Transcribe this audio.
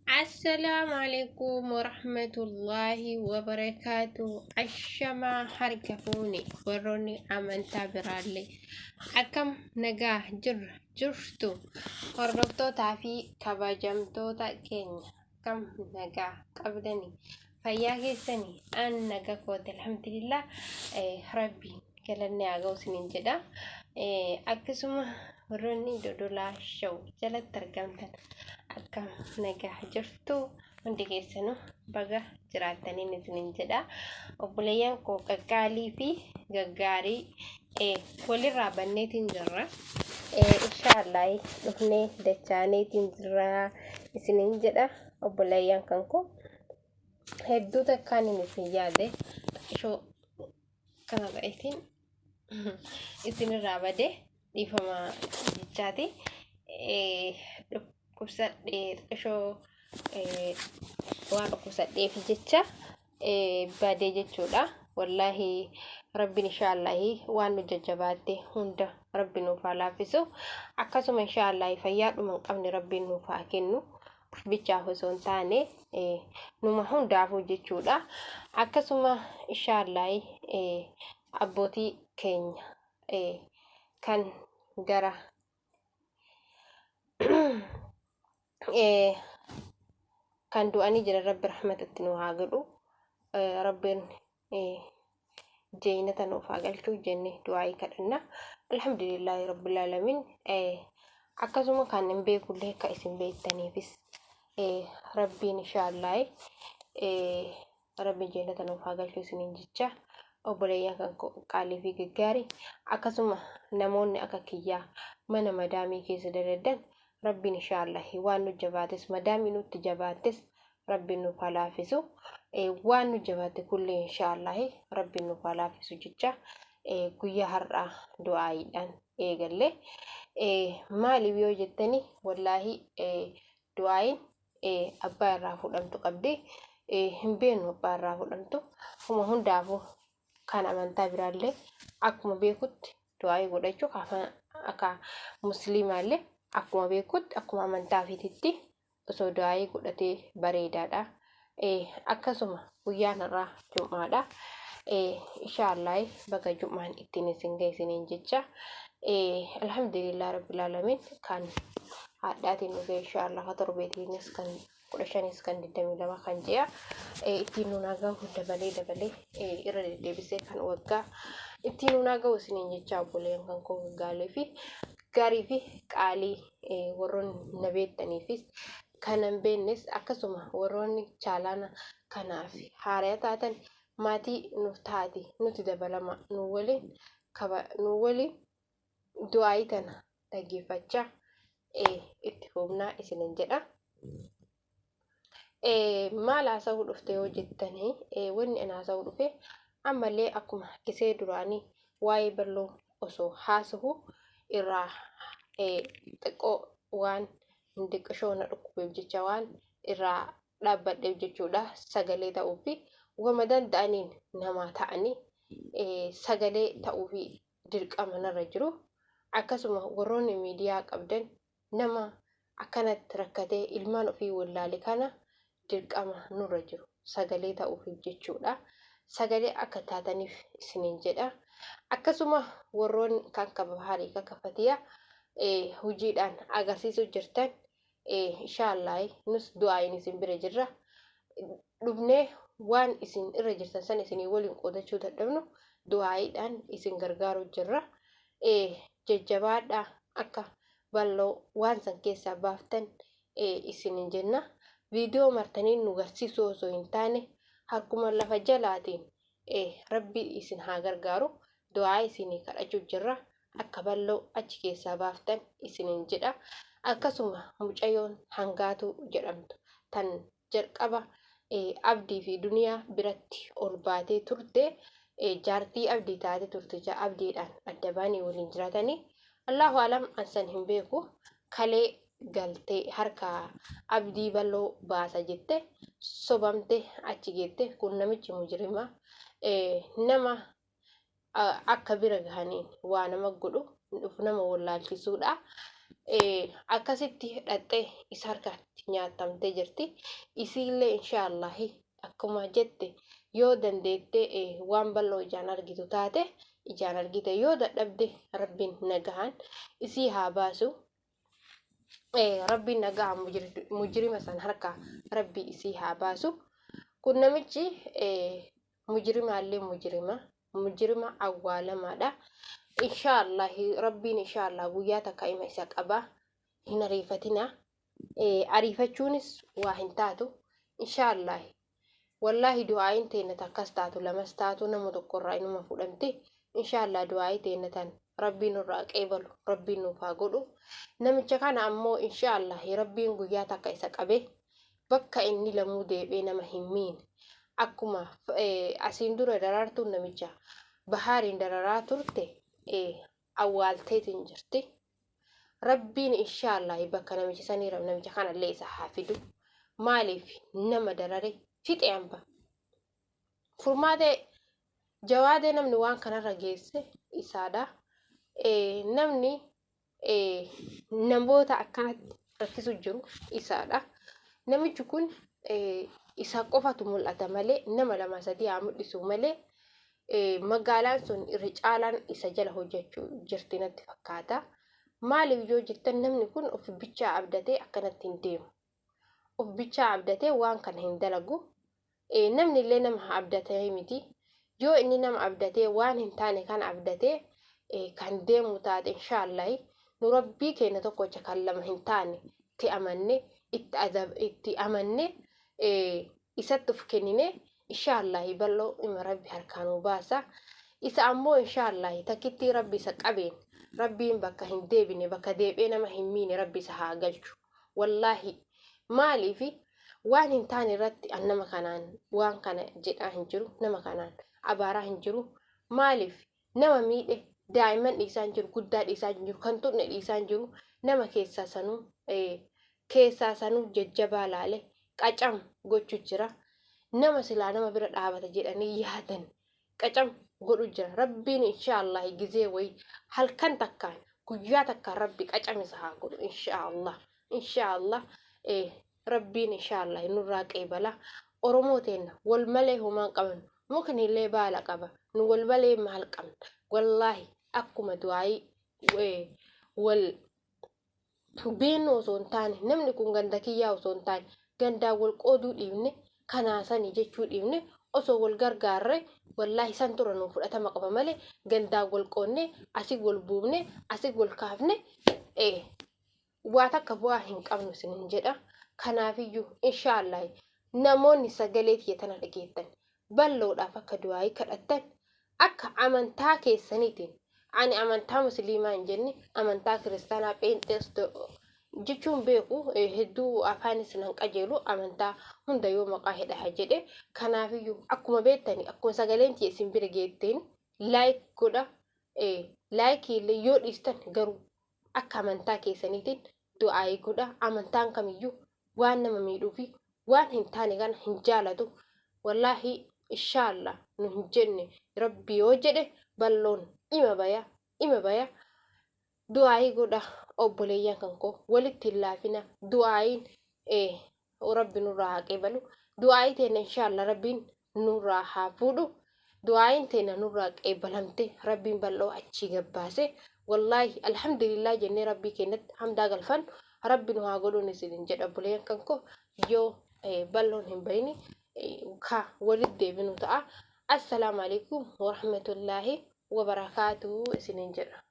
السلام عليكم ورحمة الله وبركاته. الشما حركفوني وروني أمن تابرالي أكم نجاح جرتو قربتو تعفي كباجمتو تأكين كم نجاح قبلني فياكي سني أن نجاح قوت الحمد لله. ربي كلني أجوز من جدا أكسمه وروني دولا شو جلت ترجمتن akka nagaa jirtu hundi keessanuu baga jiraataniin isiniin jedha. Obboleeyyan koo qaqqaalii fi gaggaarii walirraa banneetiin jirra. Inshaallah dhufnee dachaaneetiin jirra isiniin jedha. Obboleeyyan kan koo hedduu takkaan hin isin yaade ishoo kana ta'eetiin isinirraa badee dhiifama jechaati. Kusadhee ishoo waan kusadhee fi jecha badee jechuudha. Wallaahi rabbiin inshaallahi waan nu jajjabaatte hunda rabbi nuuf haa laaffisu. Akkasuma inshaallahi fayyaadhuma hin qabne rabbiin nuuf haa kennu. Bichaaf osoo hin taane numa hundaafuu jechuudha. Akkasuma inshaallahi abbootii keenya kan gara kan du'anii jira rabbi rahmatatti nu haa godhu. Rabbiin jeenata nuuf haa galchu jenne du'aayii kadhanna. Alhamdulillahi rabbil alamin. Akkasuma kan hin beekullee akka isin beektaniifis rabbiin inshaallahi rabbiin jeenata nuuf haa galchu isiniin jecha. Obboleeyyan kan qaalii fi gaggaarii akkasuma namoonni akka kiyyaa mana madaamii keessa dadaddan rabbiin inshaallahi waan nu jabaates madaamii nutti jabaates rabbiin nuuf haa laaffisu. Waan nu jabaate kullee inshaallahi rabbiin nuuf haa laaffisu jecha guyyaa har'aa du'aayiidhaan eegalle. Maaliif yoo jettani wallaahi du'aayin abbaa irraa fudhamtu qabdi. Hin beeknu abbaa irraa fudhamtu huma hundaafuu kan amantaa biraallee akkuma beekutti du'aayii godhachuu akka musliimaallee akkuma beekutti akkuma amantaa ofiitti osoo du'aayii godhatee bareedaadha. Akkasuma guyyaan irraa Jumaadha. Inshaallahi baga Jumaan ittiin isin ga'e isiniin jecha. Alhamdulillah rabbil alamin kan haadhaatiin nu ga'e inshaallah torbeetiinis kan 15 kan 22 kan ji'a ittiin nu nagahu dabalee irra deddeebisee kan waggaa ittiin nu nagahu isiniin jecha. Obboleeyyan kan koo gaggaarii fi gaarii fi qaalii warroonni na beektaniifis kan hin beeknes akkasuma warroonni chaalaana kanaaf haaraa taatan maatii nuuf taati nuti dabalama nu waliin du'aayii tana dhaggeeffachaa itti fufnaa isiniin jedha. Maal haasa'uu dhufte yoo jettanii wanni ani haasa'uu dhufe ammallee akkuma kisee duraanii waa'ee bal'oo osoo haasa'u irraa xiqqoo waan hin diqqishoo na dhukkubeef jecha waan irraa dhaabbadheef jechuudha. Sagalee ta'uu fi wama danda'aniin namaa ta'anii sagalee ta'uu fi dirqama narra jiru. Akkasuma warroonni miidiyaa qabdan nama akkanatti rakkatee ilmaan ofii wallaale kana dirqama nurra jiru sagalee ta'uuf jechuudha. Sagalee akka taataniif isiniin jedha. Akkasuma warroonni kan kabahaarii kakafatiyaa hojiidhaan agarsiisuu jirtan inshaallahi nus du'aayin isin bira jirra. Dhufnee waan isin irra jirtan san isinii waliin qoodachuu dadhabnu du'aayiidhaan isin gargaaruu jirra. Jajjabaadhaa akka bal'oo waan san keessaa baaftan isiniin jenna. Viidiyoo martanii nu garsiisuu osoo hin taane harkuma lafa jalaatiin rabbi isin haa gargaaru du'aa isinii kadhachuu jirra. Akka bal'oo achi keessaa baaftan isiniin jedha. Akkasuma mucayyoon Hangaatuu jedhamtu tan jalqaba abdii fi duniyaa biratti ol baatee turte jaartii abdii taate turte abdiidhaan adda baanii waliin jiraatanii Allahu alam ansan hin beeku kalee galtee harka abdii bal'oo baasa jette sobamte achi geette. Kun namichi mujrima nama akka bira gahaniin waa nama godhu nama wallaalchisuudha. akkasitti hidhattee isa harkatti nyaatamtee jirti. Isiillee inshaallahi akkuma jette yoo dandeette waan bal'oo ijaan argitu taate ijaan argite, yoo dadhabde rabbiin nagahaan isii haa baasu. Rabbiin nagahaan mujrima san harka rabbi isii haa baasu. Kun namichi mujrimaallee mujrima awwaalamaadha. Inshaallahi rabbiin inshaallah guyyaa takka ima isa qaba. Hin ariifatina. Ariifachuunis waa hin taatu. Inshaallahi wallahi du'aayin teenya takkas taatu lamas taatu nama tokkorraa inuma fudhamte. Inshaallah du'aayi teenya tan rabbiin nurraa qeebalu, rabbiin nuuf haa godhu. Namicha kana ammoo inshaallahi rabbiin guyyaa takka isa qabe bakka inni lamuu deebee nama hin miine. Akkuma asiin dura daraartuun namicha bahaariin dararaa turte awwaalteetiin jirti. Rabbiin inshaallahi bakka namicha sanii namicha kanallee isa haa fidu. Maaliif nama darare fixe hamba. Furmaatee jawaadee namni waan kanarra geesse isaadha. Namni namoota akkanatti rakkisu jiru isaadha. Namichi kun isa qofatu mul'ata malee nama lama sadii haa mul'isu malee magaalaan sun irra caalaan isa jala hojjechuu jirti natti fakkaata. Maaliif yoo jettan namni kun of bichaa abdatee akkanatti hin deemu. Of bichaa abdatee waan kana hin dalagu. Namni illee nama abdatee miti. Yoo inni nama abdatee waan hin taane kan abdatee kan deemu taate inshaallahi nu rabbii keenya tokkocha kan lama hin taane itti amanne isatti of kennine inshaallahi bal'oo ima rabbi harkaanuu baasa. Isa ammoo inshaallahi takkitti rabbi isa qabeen rabbiin bakka hin deebine bakka deebee nama hin miine rabbi isa haa galchu. Wallahi maaliifi waan hin taane irratti nama kanaan waan kana jedhaa hin jiru, nama kanaan abaaraa hin jiru. Maaliif nama miidhe daa'imman dhiisaan jiru, guddaa dhiisaan jiru, kan tunne dhiisaan jiru. Nama keessaa sanuu jajjabaa laale qacam gochuu jira. Nama silaa nama bira dhaabata jedhanii yaadan qacam godhu jira. Rabbiin inshaallahi gizee wayi halkan takkaan guyyaa takkaan rabbi qacam isa haa godhu inshaallah. Rabbiin inshaallahi nurraa qeebala. Oromoo teenya wal malee homaan qaban, mukni illee baala qaba. Nu wal malee maal qabna? Wallahi akkuma du'aayi wal beennoo osoo hin taane namni kun ganda kiyyaa osoo hin taane gandaa wal qooduu dhiifne kanaasanii jechuu dhiifne osoo wal gargaarre wallahi san tura nuuf fudhatama qaba malee gandaa wal qoodne asii wal buufne asii wal kaafne waa takka bu'aa hin qabnu isinin jedha. Kanaafiyyuu inshaallahi namoonni sagalee tiyatana dhageettan bal'oodhaaf akka du'aayi kadhattan akka amantaa keessaniitiin. Ani amantaa musliimaa hin jenne amantaa kiristaanaa pheenxeestoo jechuun beeku hedduu afaanis nan qajeelu amantaa hunda yoo maqaa hedha jedhe. Kanaafiyyuu akkuma beektani akkuma sagaleen tiyya isin bira geetteen laayik godha. Laayikii illee yoo dhiistan garuu akka amantaa keessaniitiin du'aayi godha. Amantaan kamiyyuu waan nama miidhuu fi waan hin taane kana hin jaalatu. Wallahi inshaallah nu hin jenne rabbi yoo jedhe bal'oon ima baya du'aayi godha. Obboleeyyan kan koo walitti hin laafina. Du'aayin rabbi nurraa haa qeebalu. Du'aayi teenya inshaallah rabbiin nurraa haa fuudhu. Du'aayin teenya nurraa qeebalamte rabbiin bal'oo achii gabbaase. Wallahi alhamdulillah jennee rabbii keenyatti hamdaa galfan rabbi nu haa godhuun isin jedha. Obboleeyyan kan koo yoo bal'oon hin bayini ka walitti deebinu ta'a. Assalaamu alaikum warahmatullahi wabarakaatuhu isinin jedha.